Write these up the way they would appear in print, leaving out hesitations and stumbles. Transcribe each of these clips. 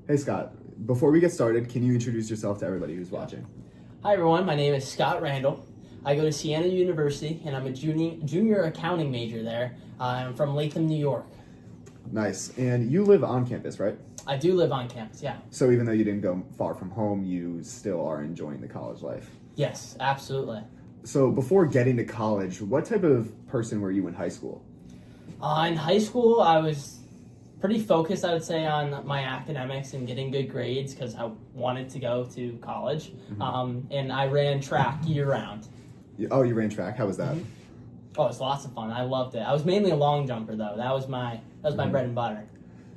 Hey Scott, before we get started, can you introduce yourself to everybody who's watching? Hi everyone, my name is Scott Randall. I go to Siena University and I'm a junior accounting major there. I'm from Latham, New York. Nice. And you live on campus, right? I do live on campus, yeah. So even though you didn't go far from home, you still are enjoying the college life. Yes, absolutely. So before getting to college, what type of person were you in high school? In high school, I was pretty focused, I would say, on my academics and getting good grades because I wanted to go to college. And I ran track year-round. Oh, you ran track. How was that? Oh, it was lots of fun. I loved it. I was mainly a long jumper, though. That was my bread and butter.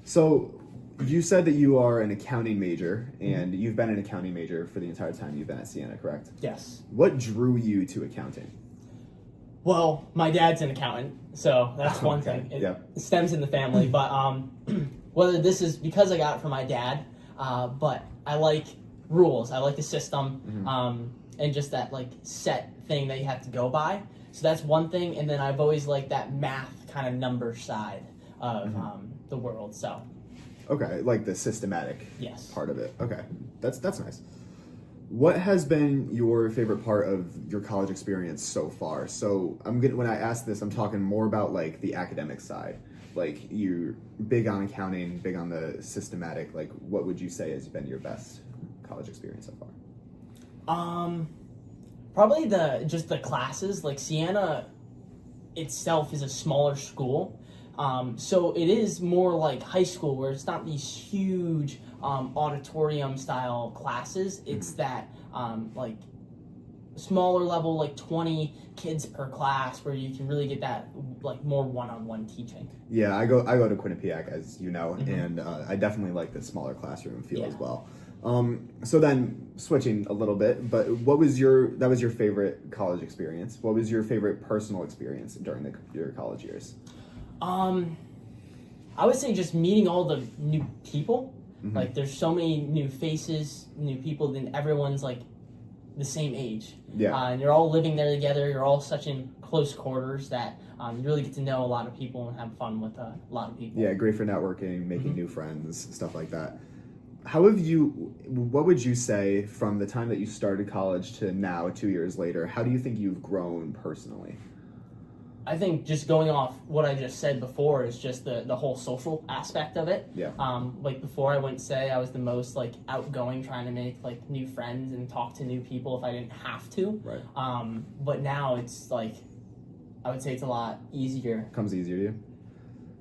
So you said that you are an accounting major, and you've been an accounting major for the entire time you've been at Siena, correct? Yes. What drew you to accounting? Well, my dad's an accountant, so that's one thing. It stems in the family, but whether this is because I got it from my dad, but I like rules. I like the system, and just that like set thing that you have to go by. So that's one thing, and then I've always liked that math kind of number side of the world. So. Okay, like the systematic part of it. Okay, that's nice. What has been your favorite part of your college experience so far? So when I ask this, I'm talking more about like the academic side. Like you're big on accounting, big on the systematic. Like what would you say has been your best college experience so far? Probably the classes. Like Siena itself is a smaller school. So it is more like high school where it's not these huge auditorium style classes. It's that like smaller level, like 20 kids per class where you can really get that like more one-on-one teaching. Yeah, I go to Quinnipiac, as you know, and I definitely like the smaller classroom feel as well. So then switching a little bit, but that was your favorite college experience? What was your favorite personal experience during your college years? I would say just meeting all the new people. Like there's so many new faces, new people, then everyone's like the same age. Yeah. And you're all living there together. You're all such in close quarters that you really get to know a lot of people and have fun with a lot of people. Yeah, great for networking, making new friends, stuff like that. What would you say from the time that you started college to now, 2 years later, how do you think you've grown personally? I think just going off what I just said before is just the whole social aspect of it. Yeah. Like before, I wouldn't say I was the most like outgoing, trying to make like new friends and talk to new people if I didn't have to. Right. But now it's like, I would say it's a lot easier. Comes easier to you?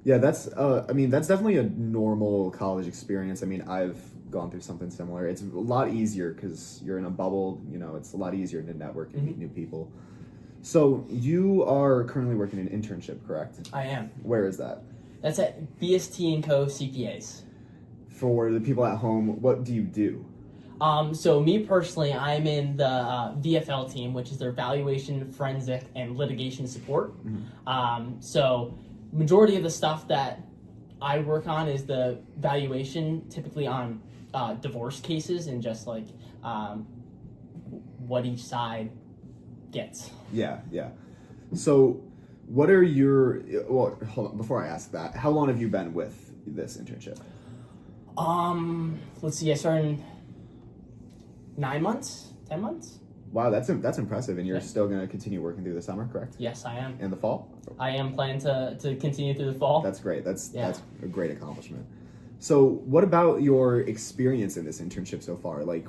Yeah, that's definitely a normal college experience. I mean, I've gone through something similar. It's a lot easier because you're in a bubble. You know, it's a lot easier to network and meet new people. So you are currently working an internship, correct? I am. Where is that? That's at BST Co CPAs. For the people at home, what do you do? So me personally, I'm in the VFL team, which is their Valuation, Forensic, and Litigation Support. So majority of the stuff that I work on is the valuation, typically on divorce cases and just like what each side gets. Yeah. So what are well, hold on, before I ask that, how long have you been with this internship? Let's see, I started in 9 months, 10 months. Wow, that's impressive, and you're still going to continue working through the summer, correct? Yes, I am. And the fall? I am planning to continue through the fall. That's great. That's a great accomplishment. So what about your experience in this internship so far? Like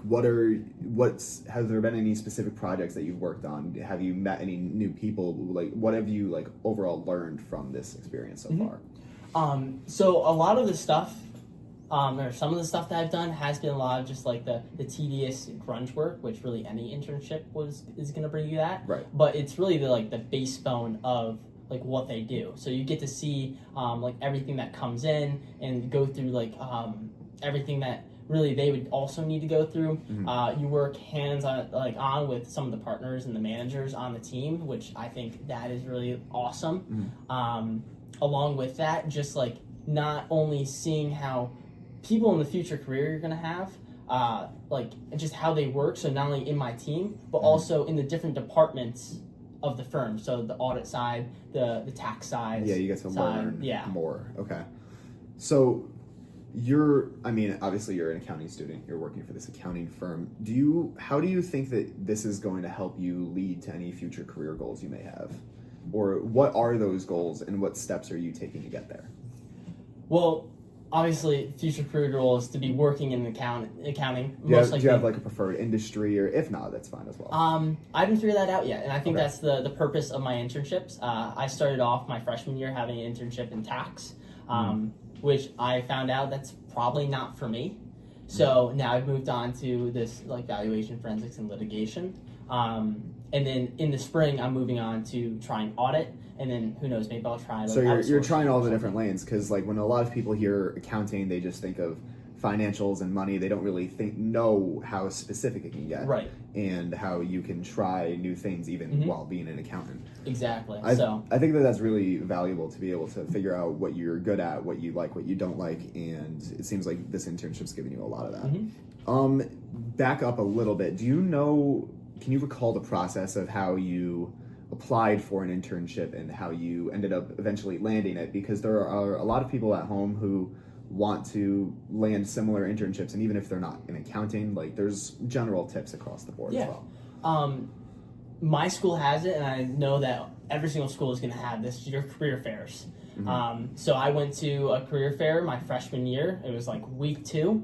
has there been any specific projects that you've worked on? Have you met any new people? Like what have you like overall learned from this experience so far? So a lot of the stuff, or some of the stuff that I've done has been a lot of just like the tedious grunge work, which really any internship is going to bring you that. Right. But it's really the base bone of like what they do. So you get to see like everything that comes in and go through like everything that really they would also need to go through. You work hands on with some of the partners and the managers on the team, which I think that is really awesome. Along with that, just like not only seeing how people in the future career you're going to have, like just how they work. So not only in my team, but also in the different departments of the firm. So the audit side, the tax side. Yeah, you get to learn more. Okay. So Obviously you're an accounting student, you're working for this accounting firm. How do you think that this is going to help you lead to any future career goals you may have? Or what are those goals and what steps are you taking to get there? Well, obviously, future career goal is to be working in accounting. Do you have like a preferred industry, or if not, that's fine as well? I haven't figured that out yet, and I think that's the purpose of my internships. I started off my freshman year having an internship in tax, which I found out that's probably not for me. So now I've moved on to this like valuation, forensics, and litigation. And then in the spring, I'm moving on to trying audit, and then who knows, maybe I'll try. Like, so you're trying all the different lanes, because like when a lot of people hear accounting, they just think of financials and money. They don't really know how specific it can get, right? And how you can try new things even while being an accountant. Exactly. I think that's really valuable to be able to figure out what you're good at, what you like, what you don't like, and it seems like this internship's giving you a lot of that. Back up a little bit. Can you recall the process of how you applied for an internship and how you ended up eventually landing it? Because there are a lot of people at home who want to land similar internships, and even if they're not in accounting, like there's general tips across the board as well. My school has it, and I know that every single school is going to have this, your career fairs. So I went to a career fair my freshman year. It was like week 2.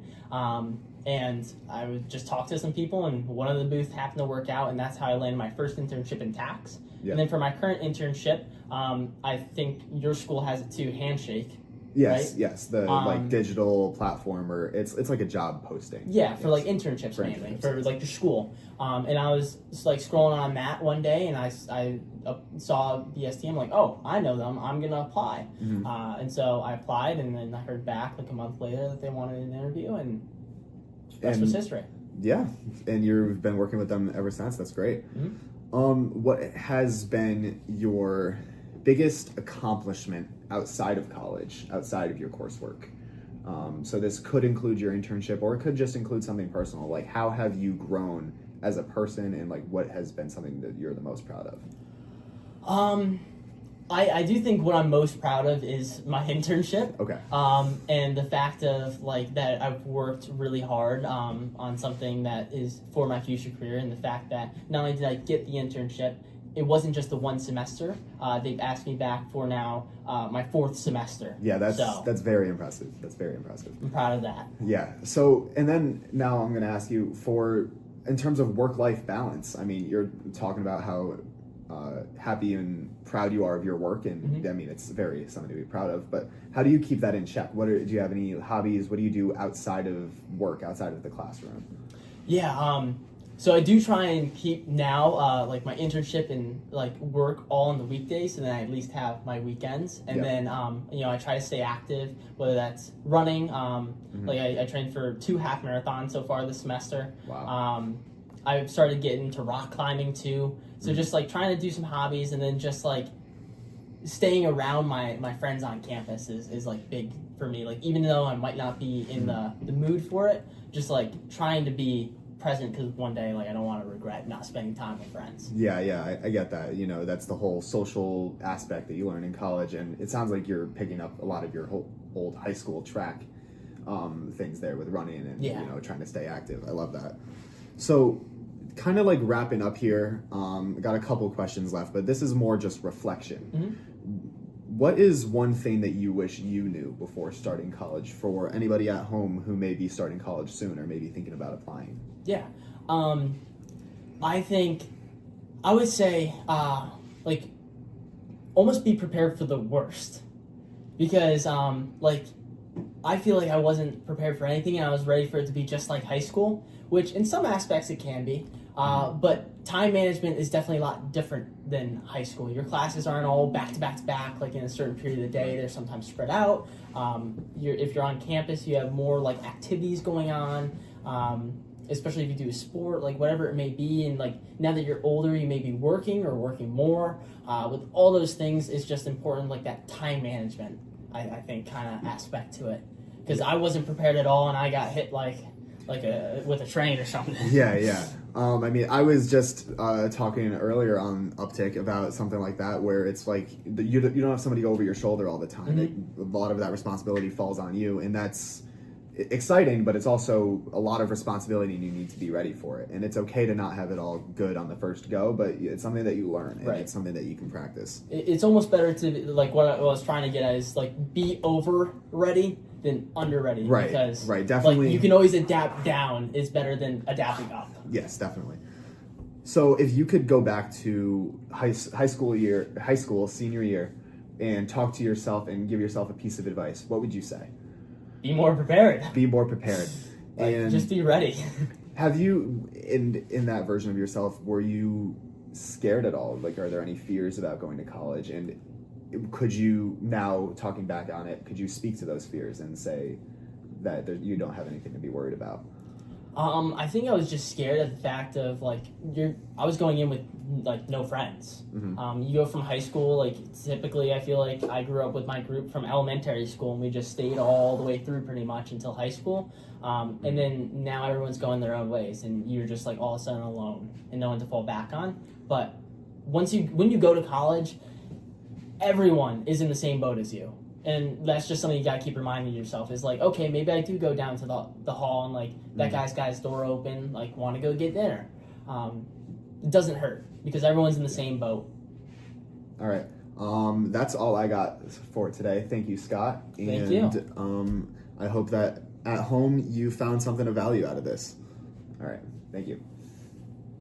And I would just talk to some people, and one of the booths happened to work out, and that's how I landed my first internship in tax. And then for my current internship, I think your school has it too, Handshake. Yes, right? Yes, the like digital platform, or it's like a job posting. Yeah, for like internships mainly, for like your school. And I was just like scrolling on that one day, and I saw BST. I'm like, oh, I know them. I'm gonna apply. And so I applied, and then I heard back like a month later that they wanted an interview, and that's was history. Yeah, and you've been working with them ever since. That's great. What has been your biggest accomplishment outside of college, outside of your coursework? So this could include your internship, or it could just include something personal. Like, how have you grown as a person, and like what has been something that you're the most proud of? I do think what I'm most proud of is my internship. Okay. And the fact of like that I've worked really hard on something that is for my future career, and the fact that not only did I get the internship, it wasn't just the one semester. They've asked me back for now my 4th semester. Yeah, that's very impressive. That's very impressive. I'm proud of that. Yeah. So, and then now I'm going to ask you in terms of work-life balance. I mean, you're talking about how happy and proud you are of your work, and I mean, it's something to be proud of, but how do you keep that in check? Do you have any hobbies? What do you do outside of work, outside of the classroom? Yeah, so I do try and keep now like my internship and like work all on the weekdays, so then I at least have my weekends, and then I try to stay active, whether that's running. Like I trained for 2 half marathons so far this semester. Wow. I've started getting into rock climbing too. So just like trying to do some hobbies, and then just like staying around my friends on campus is like big for me. Like even though I might not be in the mood for it, just like trying to be present, because one day like I don't want to regret not spending time with friends. Yeah, I get that. That's the whole social aspect that you learn in college, and it sounds like you're picking up a lot of your whole old high school track things there with running and trying to stay active. I love that. So kind of like wrapping up here, got a couple questions left, but this is more just reflection. What is one thing that you wish you knew before starting college, for anybody at home who may be starting college soon or maybe thinking about applying? Yeah. I think I would say like almost be prepared for the worst, because like I feel like I wasn't prepared for anything, and I was ready for it to be just like high school, which in some aspects it can be. But time management is definitely a lot different than high school. Your classes aren't all back to back to back, like in a certain period of the day. They're sometimes spread out. If you're on campus, you have more like activities going on, especially if you do a sport, like whatever it may be. And like now that you're older, you may be working or working more. With all those things, it's just important, like that time management, I think, kind of aspect to it. Because I wasn't prepared at all, and I got hit with a train or something. Yeah. I mean, I was just talking earlier on Upptik about something like that, where it's like you don't have somebody go over your shoulder all the time. A lot of that responsibility falls on you, and that's exciting, but it's also a lot of responsibility, and you need to be ready for it. And it's okay to not have it all good on the first go, but it's something that you learn, and it's something that you can practice. It's almost better to, like, what I was trying to get at is, like, be over ready than under ready. Right, because, definitely. Like, you can always adapt down is better than adapting up. Yes, definitely. So if you could go back to high school senior year, and talk to yourself and give yourself a piece of advice, what would you say? Be more prepared. Be more prepared. And just be ready. Have you, in that version of yourself, were you scared at all? Like, are there any fears about going to college? And could you, now talking back on it, could you speak to those fears and say that you don't have anything to be worried about? I think I was just scared at the fact of, like, I was going in with, like, no friends. Mm-hmm. You go from high school, like, typically I feel like I grew up with my group from elementary school, and we just stayed all the way through pretty much until high school. And then now everyone's going their own ways, and you're just, like, all of a sudden alone and no one to fall back on. But when you go to college, everyone is in the same boat as you. And that's just something you gotta keep reminding yourself is, like, okay, maybe I do go down to the hall and, like, that guy's got his door open, like, want to go get dinner. It doesn't hurt because everyone's in the same boat. All right. That's all I got for today. Thank you, Scott. Thank you. I hope that at home you found something of value out of this. All right. Thank you.